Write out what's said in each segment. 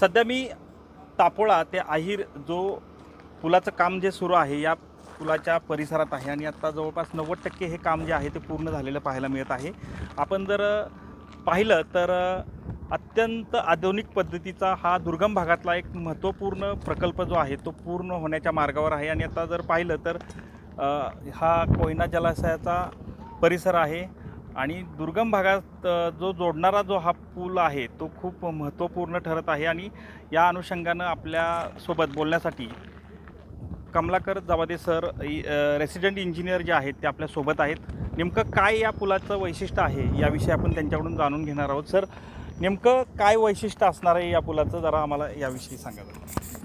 सध्या मी तापोळा ते आहीर जो पुलाचं काम जे सुरू आहे या पुलाच्या परिसरात आहे आणि आता जवळपास 90% हे काम जे आहे ते पूर्ण झालेलं पाहायला मिळत आहे. आपण जर पाहिलं तर अत्यंत आधुनिक पद्धतीचा हा दुर्गम भागातला एक महत्त्वपूर्ण प्रकल्प जो आहे तो पूर्ण होण्याच्या मार्गावर आहे. आणि आता जर पाहिलं तर हा कोयना जलाशयाचा परिसर आहे आणि दुर्गम भागात जो जोडणारा जो हा पूल आहे तो खूप महत्त्वपूर्ण ठरत आहे. आणि या अनुषंगानं आपल्यासोबत बोलण्यासाठी कमलाकर जावादे सर रेसिडेंट इंजिनियर जे आहेत ते आपल्यासोबत आहेत. नेमकं काय या पुलाचं वैशिष्ट्य आहे याविषयी आपण त्यांच्याकडून जाणून घेणार आहोत. सर, नेमकं काय वैशिष्ट्य असणार आहे या पुलाचं, जरा आम्हाला याविषयी सांगा.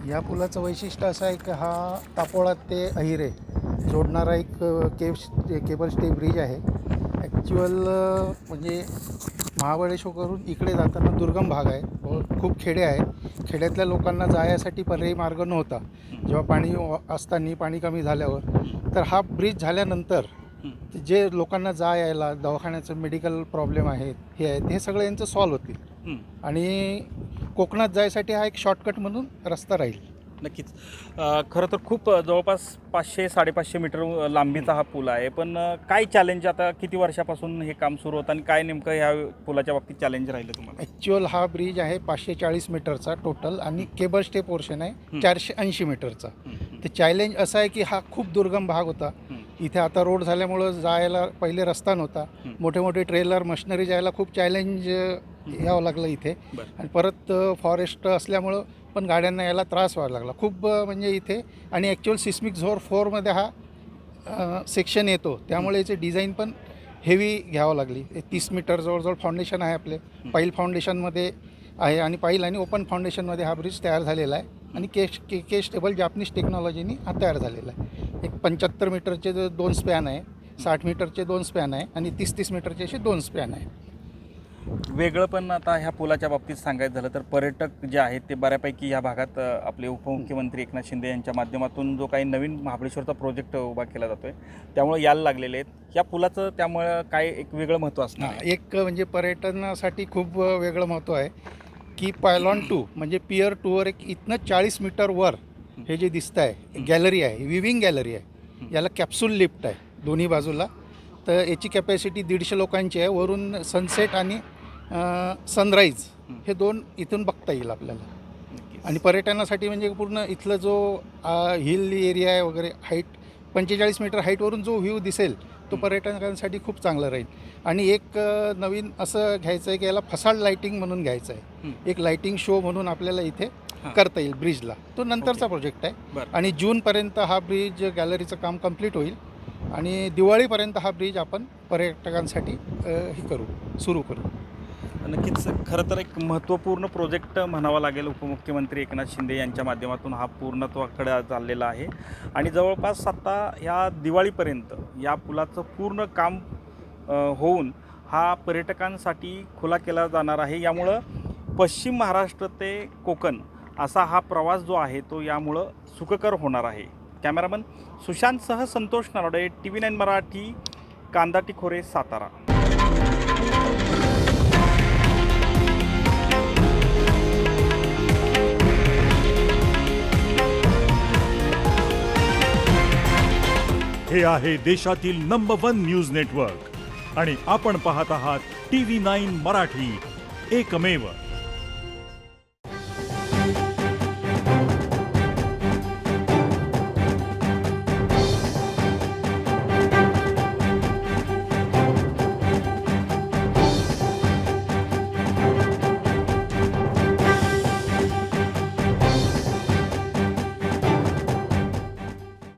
या पुलाचं वैशिष्ट्य असं आहे की हा तापोळा ते अहिरे जोडणारा एक केबल स्टे ब्रिज आहे. ॲक्च्युअल म्हणजे महाबळेश्वरवरून इकडे जाताना दुर्गम भाग आहे, खूप खेडे आहे. खेड्यातल्या लोकांना जाण्यासाठी पर्यायी मार्ग नव्हता. जेव्हा पाणी असताना पाणी कमी झाल्यावर तर हा ब्रिज झाल्यानंतर जे लोकांना यायला दवाखान्याचं मेडिकल प्रॉब्लेम आहेत हे सगळं यांचं सॉल्व्ह होतील आणि कोकणात जायसाठी हा एक शॉर्टकट म्हणून रस्ता राहील. नक्कीच. खरं तर खूप जवळपास 500-550 मीटर लांबीचा हा पूल आहे. पण काय चॅलेंज, आता किती वर्षापासून हे काम सुरू होतं आणि काय नेमकं ह्या पुलाच्या बाबतीत चॅलेंज राहिलं तुम्हाला? ॲक्च्युअल हा ब्रिज आहे 540 मीटरचा टोटल आणि केबल स्टे पोर्शन आहे 480 मीटरचा. तर चॅलेंज असं आहे की हा खूप दुर्गम भाग होता. इथे आता रोड झाल्यामुळं जायला पहिले रस्ता नव्हता. मोठे मोठे ट्रेलर मशिनरी जायला खूप चॅलेंज यावं लागलं इथे. आणि परत फॉरेस्ट असल्यामुळं पण गाड्यांना यायला त्रास व्हायला लागला खूप. म्हणजे इथे आणि ॲक्च्युअल सिस्मिक झोन 4मध्ये हा सेक्शन येतो, त्यामुळे याचे डिझाईन पण हेवी घ्यावं लागली. 30 मीटर जवळजवळ फाउंडेशन आहे आपले. पाईल फाउंडेशनमध्ये आहे आणि पाईल आणि ओपन फाउंडेशनमध्ये हा ब्रिज तयार झालेला आहे. आणि के स्टेबल जापनीज टेक्नॉलॉजीनी हा तयार झालेला आहे. एक 75 मीटरचे 2 स्पॅन आहे, 60 मीटरचे 2 स्पॅन आहे आणि 30-30 मीटरचे असे 2 स्पॅन आहे. वेगळं पण आता ह्या पुलाच्या बाबतीत सांगायचं झालं तर पर्यटक जे आहेत ते बऱ्यापैकी ह्या भागात आपले उपमुख्यमंत्री एकनाथ शिंदे यांच्या माध्यमातून जो काही नवीन महाबळेश्वरचा प्रोजेक्ट उभा केला जातो आहे त्यामुळे यायला लागलेले आहेत. या पुलाचं त्यामुळं काय एक वेगळं महत्त्व असणार? एक म्हणजे पर्यटनासाठी खूप वेगळं महत्त्व आहे की पायलॉन 2 म्हणजे पियर 2वर एक इथनं 40 मीटरवर हे जे दिसतं आहे गॅलरी आहे, विविंग गॅलरी आहे. याला कॅप्सूल लिफ्ट आहे दोन्ही बाजूला. तर याची कॅपॅसिटी 150 लोकांची आहे. वरून सनसेट आणि सनराईज हे 2 इथून बघता येईल आपल्याला. आणि पर्यटनासाठी म्हणजे पूर्ण इथलं जो हिल एरिया आहे वगैरे, हाईट 45 मीटर हाईटवरून जो व्ह्यू दिसेल तो पर्यटकांसाठी खूप चांगला राहील. आणि एक नवीन असं घ्यायचं आहे की याला फसाड लाईटिंग म्हणून घ्यायचं आहे. एक लाईटिंग शो म्हणून आपल्याला इथे करता येईल ब्रिजला. तो नंतरचा प्रोजेक्ट आहे. आणि जूनपर्यंत हा ब्रिज गॅलरीचं काम कंप्लीट होईल आणि दिवाळीपर्यंत हा ब्रिज आपण पर्यटकांसाठी सुरू करू. नक्कीच. खरं तर एक महत्त्वपूर्ण प्रोजेक्ट म्हणावा लागेल. उपमुख्यमंत्री एकनाथ शिंदे यांच्या माध्यमातून हा पूर्णत्वाकडे चाललेला आहे आणि जवळपास आता ह्या दिवाळीपर्यंत या पुलाचं पूर्ण काम होऊन हा पर्यटकांसाठी खुला केला जाणार आहे. यामुळं पश्चिम महाराष्ट्र ते कोकण असा हा प्रवास जो आहे तो यामुळं सुखकर होणार आहे. कॅमेरामन सुशांतसह संतोष नरोडे, TV9 मराठी, कांदाटी खोरे, सातारा. हे आहे देशातील नंबर 1 न्यूज नेटवर्क आणि आपण पाहत आहात TV9 मराठी, एकमेव.